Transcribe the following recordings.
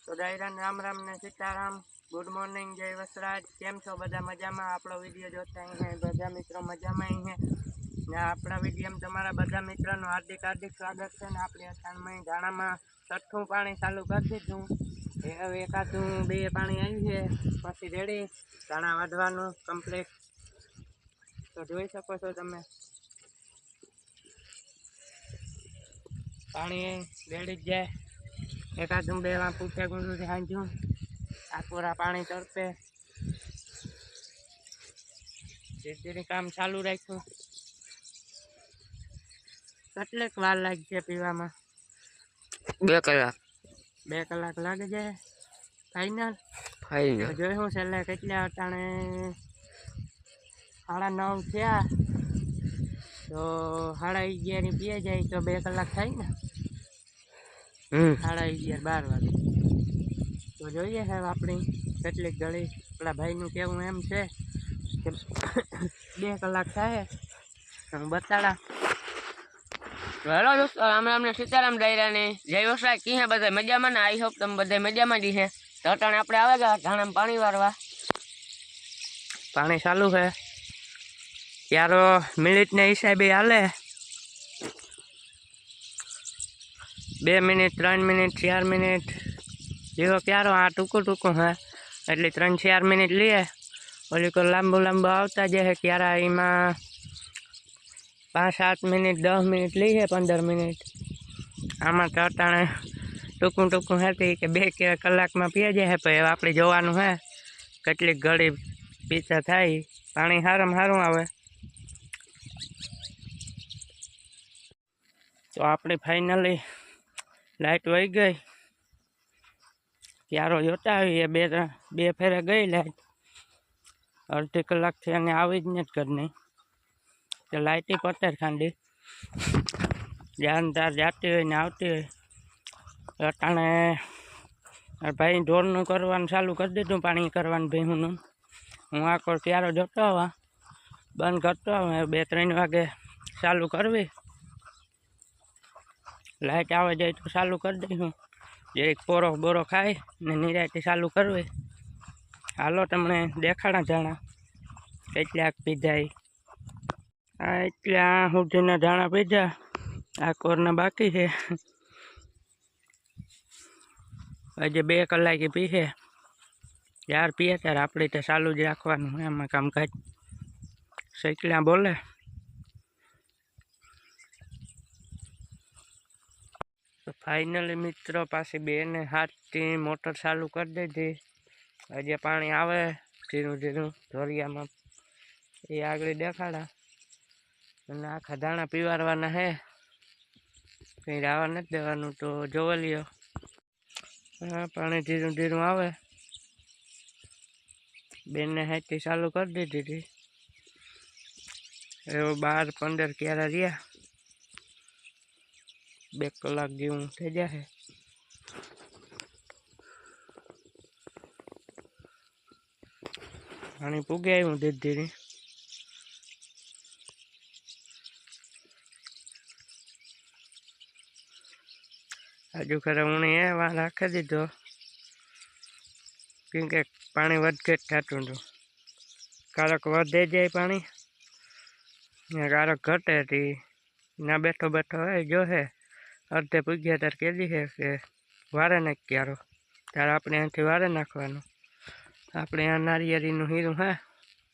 તો દાયરાને રામ રામ ને Sitaram, good morning, જય વસરાજ। કેમ છો બધા? મજામાં? આપણો વિડીયો જોતા અહીં બધા મિત્રો મજામાં અહીં ને આપણા વિડીયોમાં તમારા બધા મિત્રોનું હાર્દિક સ્વાગત છે ને આપણે અષાઢમાં ધાણામાં છઠ્ઠું પાણી ચાલુ કરી દીધું। હવે એકાદું બે પાણી આવી છે પછી રેડી ધાણા વાઢવાનું કમ્પ્લીટ। તો જોઈ શકો છો તમે પાણી રેડી જ જાય। એકાદું બે વાર પૂછે ગુંડું હાંજું આકોરા પાણી તરપે ધીરે ધીરે કામ ચાલુ રાખ્યું। કેટલીક વાર લાગશે પીવામાં? 2 કલાક 2 કલાક લાગે છે ફાઈનલ? ફાઈનલ જોયું છેલ્લે કેટલા અટાણે 9:30 થયા તો 11:30 પીએ જાય તો 2 કલાક થાય ને? 11:30 12 વાગે તો જોઈએ હવે આપણી કેટલીક ઘડી આપણા ભાઈનું કહેવું એમ છે કે 2 કલાક થાય હું બતાડા। હેલો દોસ્તો, રામ રામ ને સીતારામ ડાયરાની જય વસરાજ। કી હે બધા મજામાં ને? આઈ હોપ તમે બધા મજામાં જ છે। તો અટાણે આપણે આવે ગયા ધાણામાં પાણી વારવા। પાણી ચાલુ છે ક્યારો મિનિટને હિસાબે હાલે 2 મિનિટ 3 મિનિટ 4 મિનિટ જેવો ક્યારો આ ટૂંકું હે એટલે 3-4 મિનિટ લઈએ ઓલી કોઈ લાંબુ આવતા જાય ક્યારા એમાં 5-7 મિનિટ 10 મિનિટ લઈએ 15 મિનિટ આમાં તો અટાણે ટૂંકું હતી કે 2 કલાકમાં પીએ જાય પછી આપણે જોવાનું હે કેટલીક ઘડી પીતા થાય। પાણી સારું આવે તો આપણે ફાઇનલી લાઇટ વહી ગઈ ક્યારો જોતા આવીએ 2 ફેરે ગઈ લાઇટ અડધી કલાકથી અને આવી જ નથી ઘરની કે લાઇટી પટેર ખાંડી જ્યાં તાર જાતી હોય ને આવતી હોય। અટાણે ભાઈ ઢોરનું કરવાનું ચાલુ કરી દીધું પાણી કરવાનું ભીહુંનું હું આખો ક્યારો જોતો આવા બંધ કરતો આવે 2-3 વાગે ચાલુ કરવી લાઇટ આવે જાય તો ચાલુ કરી દઈશું જે બોરો ખાય ને નિરાયથી ચાલુ કરવી। હાલો તમને દેખાડા ધાણા કેટલાક પીધા આ એટલા સુધીના ધાણા પીધા આ કોરના બાકી છે હજી 2 કલાકે પીશે યાર પીએ ત્યારે આપણે તો ચાલુ જ રાખવાનું એમાં કામકાજ શેકલા બોલે। તો ફાઇનલી મિત્રો પાસે 2:07 મોટર ચાલુ કરી દીધી હજી પાણી આવે ધીરું ધોરિયામાં એ આગળ દેખાડા અને આખા ધાણા પીવારવાના હે કંઈ રાવા નથી દેવાનું તો જોવા લ્યો। હા પાણી ધીરું આવે 2:07 ચાલુ કરી દીધી એવો 12-15 ક્યારા રહ્યા 2 કલાક જેવું થઈ જશે। પાણી પૂગે આવ્યું ધીરે હજુ ખરે ઉણી વા રાખી દીધો કેમ કે પાણી વધઘટ થતું હતું કારક વધે જાય પાણી કારક ઘટે હતી ના બેઠો હોય જોહે અડધે પૂગ્યા ત્યારે કહેલી છે કે વારે નાખ ક્યારો ત્યારે આપણે અહીંથી વારે નાખવાનું આપણે આ નારિયેળીનું હીરું હે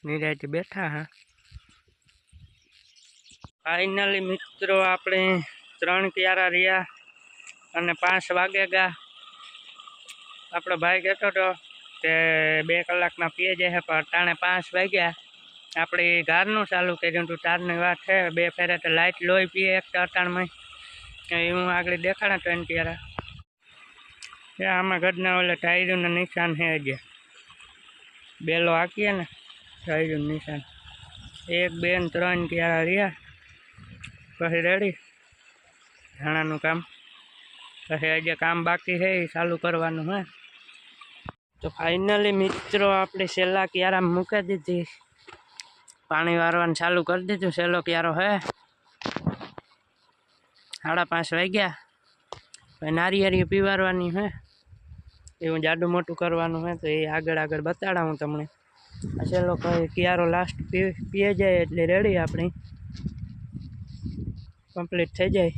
નિરાયથી બેઠા હા। ફાઇનલી મિત્રો આપણે 3 ક્યારા રહ્યા અને 5 વાગે ગયા આપણો ભાઈ કહેતો હતો કે 2 કલાકમાં પીએ જાય પણ અટાણે 5 વાગ્યા આપણે ઘરનું ચાલુ કર્યું હતું તારની વાત છે 2 ફેરે તો લાઇટ લોહી પીએ એક અટાણમાં હું આગળ દેખાડા 3 ક્યારા આમાં ઘરના ઓલે ટાયરનું નિશાન છે હજી બેલો હાકીએ ને ટાયરનું નિશાન 1 2 ને 3 ક્યારા રહ્યા પછી રેડી ધાણાનું કામ પછી હજી કામ બાકી છે એ ચાલુ કરવાનું હે। તો ફાઇનલી મિત્રો આપણે છેલ્લા ક્યારા મૂકી દીધી પાણી વારવાનું ચાલુ કરી દીધું છેલ્લો ક્યારો હે 5:30 વાગ્યા નારિયેળી પીવારવાની હે એવું જાડું મોટું કરવાનું હોય તો એ આગળ આગળ બતાડા હું તમને. આ છેલ્લો કિયારો લાસ્ટ પીએ જાય એટલે રેડી આપણી કમ્પ્લીટ થઈ જાય.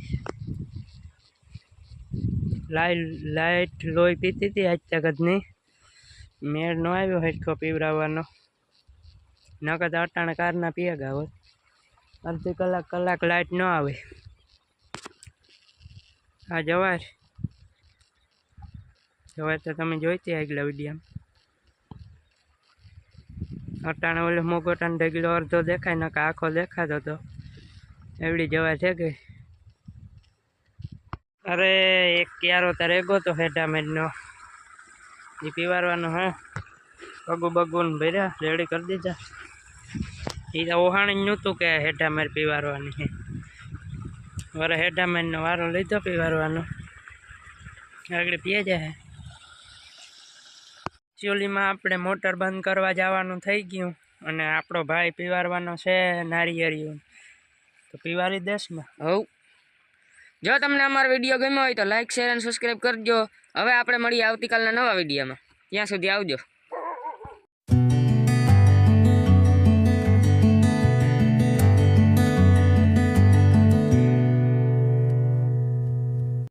લાઈટ લોહી પીતી હતી આજ તકની, મેળ ન આવ્યો હેઠકો પીવડાવવાનો, નકર તો અટાણે કારના પીએ ગયા હોત. અડધી કલાક લાઈટ ન આવે. આ જવાર તો તમે જોઈતી આગલા વિડીયામાં. અટાણે ઓલે મોગોટાને ઢગલો અડધો દેખાય, નકર આખો દેખાતો હતો. એવડી જવા છે કે અરે એક ક્યારો તો રેગો તો હેઠામેડનો એ પીવારવાનો હે. બગુન ભર્યા રેડી કરી દીધા. એ તો ઓહાણી નહોતું કે હેઠામેર પીવારવાની છે. વરે હેઠામેરનો વારો લીધો પીવારવાનો, આગળ પીએ જાય. ચોલીમાં આપણે મોટર બંધ કરવા જવાનું થઈ ગયું અને આપણો ભાઈ પીવારવાનો છે નારિયેળિયું, તો પીવારી દેશ ને. હવ જો તમને અમારો વિડીયો ગમ્યો હોય તો લાઈક શેર અને સબસ્ક્રાઈબ કરજો. હવે આપણે મળીએ આવતીકાલના નવા વિડીયોમાં. ત્યાં સુધી આવજો.